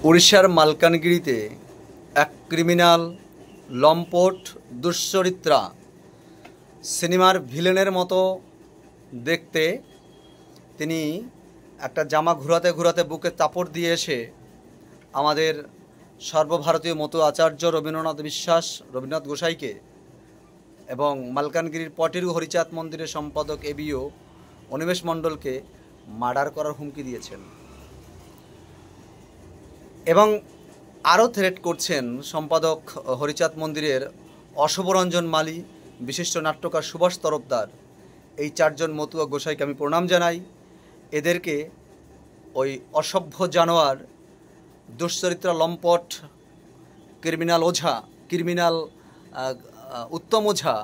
উড়িষ্যার মালকানগিরিতে এক ক্রিমিনাল, লম্পট, দুশ্চরিত্রা, সিনেমার ভিলেনের মতো দেখতে তিনি একটা জামা ঘুরাতে ঘুরাতে বুকে চাপড় দিয়ে এসে আমাদের সর্বভারতীয় মতো আচার্য রবীন্দ্রনাথ বিশ্বাস, রবীন্দ্রনাথ গোসাইকে এবং মালকানগিরির পটেরু হরিচাঁদ মন্দিরের সম্পাদক এবিও অনিমেষ মণ্ডলকে মার্ডার করার হুমকি দিয়েছেন এবং আরও থ্রেট করছেন সম্পাদক হরিচাঁদ মন্দিরের অশুভরঞ্জন মালী, বিশিষ্ট নাট্যকার সুভাষ তরফদার। এই চারজন মতুয়া গোসাইকে আমি প্রণাম জানাই। এদেরকে ওই অসভ্য জানোয়ার, দুশ্চরিত্রা, লম্পট, ক্রিমিনাল উত্তম ওঝা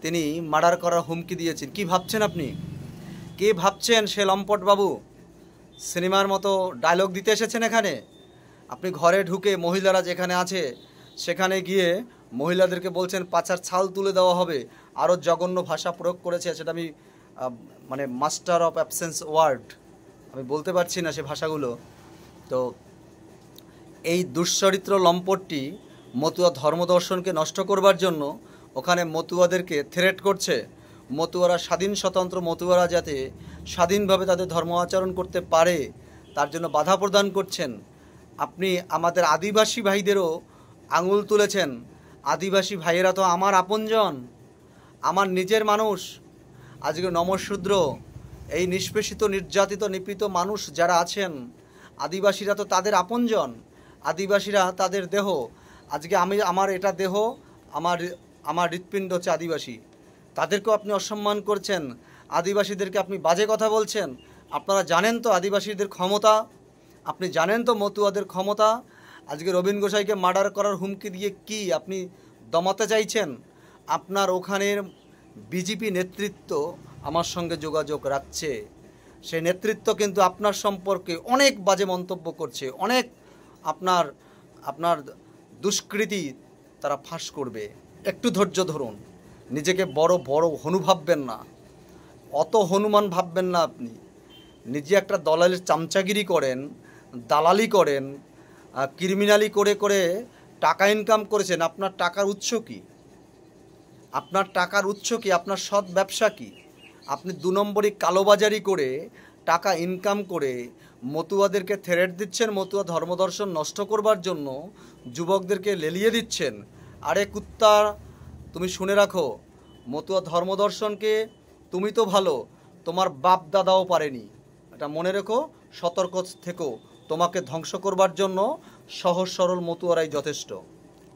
তিনি মার্ডার করার হুমকি দিয়েছেন। কি ভাবছেন আপনি? কে ভাবছেন সে লম্পট বাবু সিনেমার মতো ডায়লগ দিতে এসেছেন এখানে? আপনি ঘরে ঢুকে মহিলারা যেখানে আছে সেখানে গিয়ে মহিলাদেরকে বলছেন পাছার ছাল তুলে দেওয়া হবে, আরও জঘন্য ভাষা প্রয়োগ করেছে। সেটা আমি মানে মাস্টার অফ অ্যাবসেন্স ওয়ার্ড, আমি বলতে পারছি না সে ভাষাগুলো। তো এই দুশ্চরিত্র লম্পটটি মতুয়া ধর্মদর্শনকে নষ্ট করবার জন্য ওখানে মতুয়াদেরকে থ্রেট করছে। মতুয়ারা স্বাধীন স্বতন্ত্র মতুয়ারা যাতে স্বাধীনভাবে তাদের ধর্ম আচরণ করতে পারে তার জন্য বাধা প্রদান করছেন। আপনি আমাদের আদিবাসী ভাইদেরও আঙুল তুলেছেন। আদিবাসী ভাইয়েরা তো আমার আপনজন, আমার নিজের মানুষ। আজকে নমশূদ্র, এই নিষ্পেষিত, নির্যাতিত, নিপীড়িত মানুষ যারা আছেন, আদিবাসীরা তো তাদের আপনজন। আদিবাসীরা তাদের দেহ, আজকে আমার এটা দেহ, আমার হৃৎপিণ্ড হচ্ছে আদিবাসী। তাদেরকেও আপনি অসম্মান করছেন। আদিবাসীদেরকে আপনি বাজে কথা বলছেন। আপনারা জানেন তো আদিবাসীদের ক্ষমতা, আপনি জানেন তো মতুয়াদের ক্ষমতা। আজকে রবীন্দ্র গোসাইকে মার্ডার করার হুমকি দিয়ে কি আপনি দমাতে চাইছেন? আপনার ওখানের বিজেপি নেতৃত্ব আমার সঙ্গে যোগাযোগ রাখছে। সেই নেতৃত্ব কিন্তু আপনার সম্পর্কে অনেক বাজে মন্তব্য করছে, অনেক আপনার দুষ্কৃতি তারা ফাঁস করবে। একটু ধৈর্য ধরুন, নিজেকে বড় হনু ভাববেন না, অত হনুমান ভাববেন না। আপনি নিজে একটা দলালের চামচাগিরি করেন, দালালি করেন, ক্রিমিনালি করে টাকা ইনকাম করেছেন। আপনার টাকার উৎস কি? আপনার টাকার উৎস কি? আপনার সৎ ব্যবসা কি? আপনি 2 নম্বরই কালোবাজারি করে টাকা ইনকাম করে মতুয়াদেরকে থ্রেট দিচ্ছেন, মতুয়া ধর্মদর্শন নষ্ট করবার জন্য যুবকদেরকে লেলিয়ে দিচ্ছেন। আরে কুত্তা, তুমি শুনে রাখো, মতুয়া ধর্মদর্শনকে তুমি তো ভালো, তোমার বাপ দাদাও পারেনি। এটা মনে রেখো, সতর্ক থেকো। তোমাকে ধ্বংস করবার জন্য সহজ সরল মতুয়ারাই যথেষ্ট।